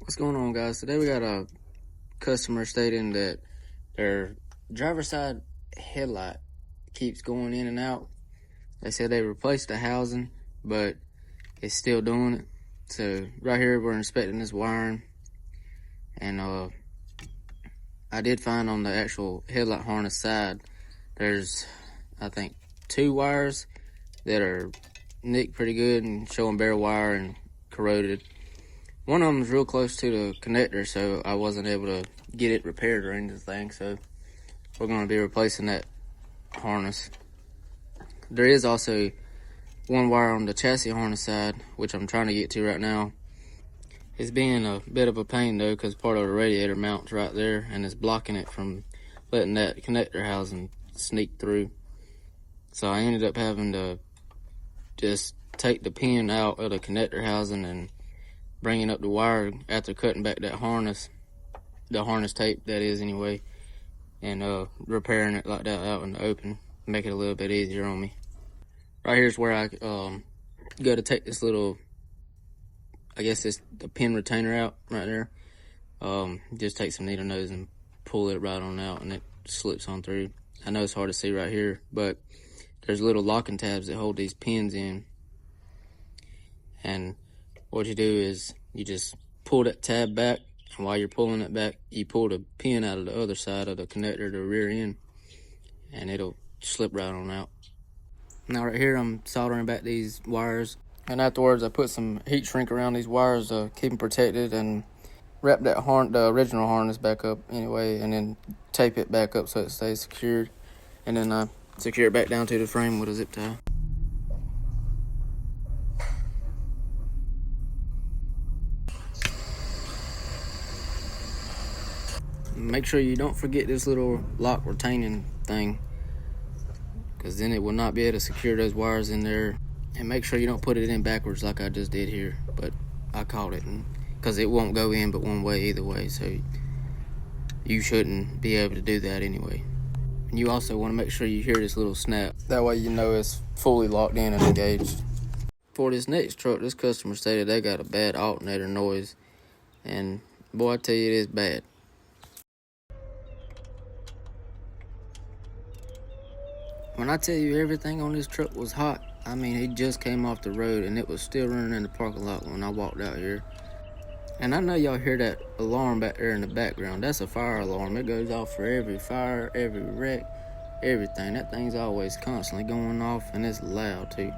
What's going on, guys? Today we got a customer stating that their driver's side headlight keeps going in and out. They said they replaced the housing, but it's still doing it. So right here we're inspecting this wiring, and I did find on the actual headlight harness side there's, I think, 2 wires that are nicked pretty good and showing bare wire and corroded. One of them is real close to the connector, so I wasn't able to get it repaired or anything, so we're going to be replacing that harness. There is also one wire on the chassis harness side, which I'm trying to get to right now. It's being a bit of a pain though, because part of the radiator mounts right there, and it's blocking it from letting that connector housing sneak through. So I ended up having to just take the pin out of the connector housing and bringing up the wire after cutting back that harness, the harness tape that is anyway, and repairing it like that out in the open, make it a little bit easier on me. Right here's where I go to take this little, I guess it's the pin retainer out right there. Just take some needle nose and pull it right on out, and it slips on through. I know it's hard to see right here, but there's little locking tabs that hold these pins in, and what you do is you just pull that tab back, and while you're pulling it back, you pull the pin out of the other side of the connector, the rear end, and it'll slip right on out. Now right here I'm soldering back these wires, and afterwards I put some heat shrink around these wires to keep them protected, and wrap that the original harness back up anyway, and then tape it back up so it stays secured, and then I secure it back down to the frame with a zip tie. Make sure you don't forget this little lock retaining thing, because then it will not be able to secure those wires in there. And make sure you don't put it in backwards like I just did here, but I caught it, because it won't go in but one way either way, so you shouldn't be able to do that anyway. And you also want to make sure you hear this little snap, that way you know it's fully locked in and engaged. For this next truck, this customer stated they got a bad alternator noise, and boy, I tell you, it is bad. When I tell you everything on this truck was hot, I mean, he just came off the road and it was still running in the parking lot when I walked out here. And I know y'all hear that alarm back there in the background. That's a fire alarm. It goes off for every fire, every wreck, everything. That thing's always constantly going off, and it's loud too.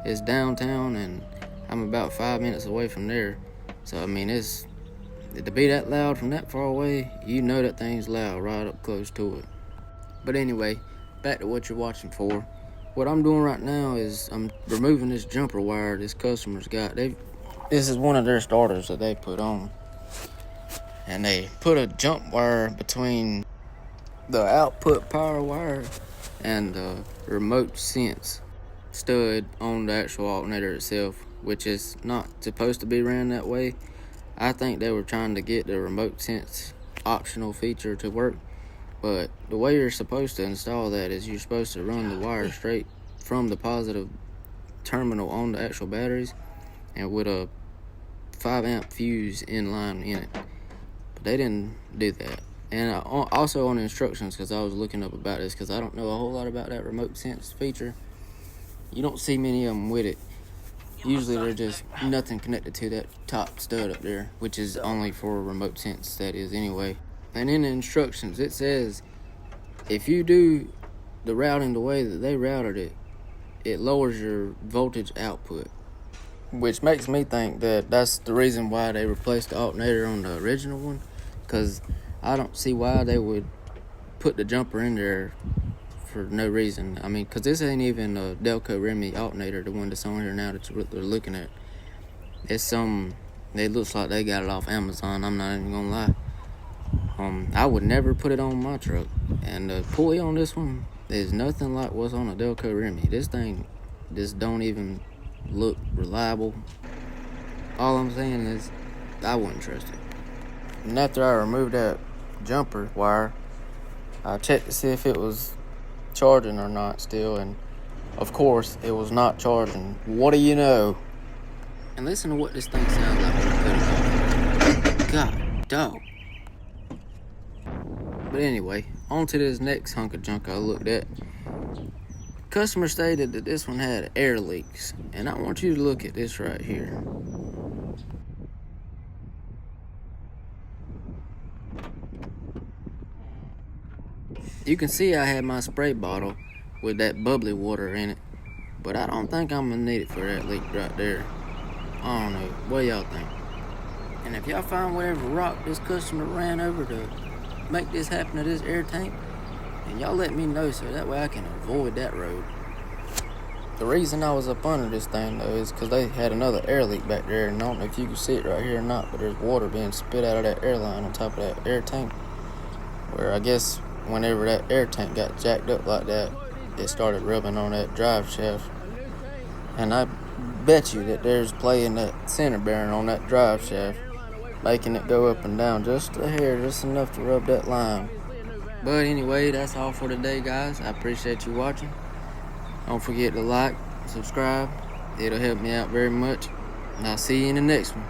It's downtown and I'm about 5 minutes away from there. So I mean, to be that loud from that far away, you know that thing's loud right up close to it. But anyway, back to what you're watching for. What I'm doing right now is I'm removing this jumper wire this customer's got. This is one of their starters that they put on, and they put a jump wire between the output power wire and the remote sense stud on the actual alternator itself, which is not supposed to be ran that way. I think they were trying to get the remote sense optional feature to work. But the way you're supposed to install that is you're supposed to run the wire straight from the positive terminal on the actual batteries, and with a 5-amp fuse in line in it. But they didn't do that. And also on the instructions, because I was looking up about this, because I don't know a whole lot about that remote sense feature. You don't see many of them with it. Usually they're just nothing connected to that top stud up there, which is only for remote sense, that is anyway. And in the instructions, it says if you do the routing the way that they routed it, it lowers your voltage output. Which makes me think that that's the reason why they replaced the alternator on the original one, because I don't see why they would put the jumper in there for no reason. I mean, because this ain't even a Delco Remy alternator, the one that's on here now that they're looking at. It's it looks like they got it off Amazon, I'm not even gonna lie. I would never put it on my truck, and the pulley on this one is nothing like what's on a Delco Remy. This thing just don't even look reliable. All I'm saying is I wouldn't trust it. And after I removed that jumper wire, I checked to see if it was charging or not still, and of course it was not charging. What do you know? And listen to what this thing sounds like when I put it on. Dog. But anyway, on to this next hunk of junk I looked at. Customer stated that this one had air leaks, and I want you to look at this right here. You can see I had my spray bottle with that bubbly water in it, but I don't think I'm gonna need it for that leak right there. I don't know, what y'all think? And if y'all find whatever rock this customer ran over to make this happen to this air tank, and y'all let me know so that way I can avoid that road. The reason I was up under this thing though is because they had another air leak back there, and I don't know if you can see it right here or not, but there's water being spit out of that air line on top of that air tank, where I guess whenever that air tank got jacked up like that, it started rubbing on that drive shaft. And I bet you that there's play in that center bearing on that drive shaft, making it go up and down just a hair, just enough to rub that line. But anyway, that's all for today, guys. I appreciate you watching. Don't forget to like, subscribe. It'll help me out very much. And I'll see you in the next one.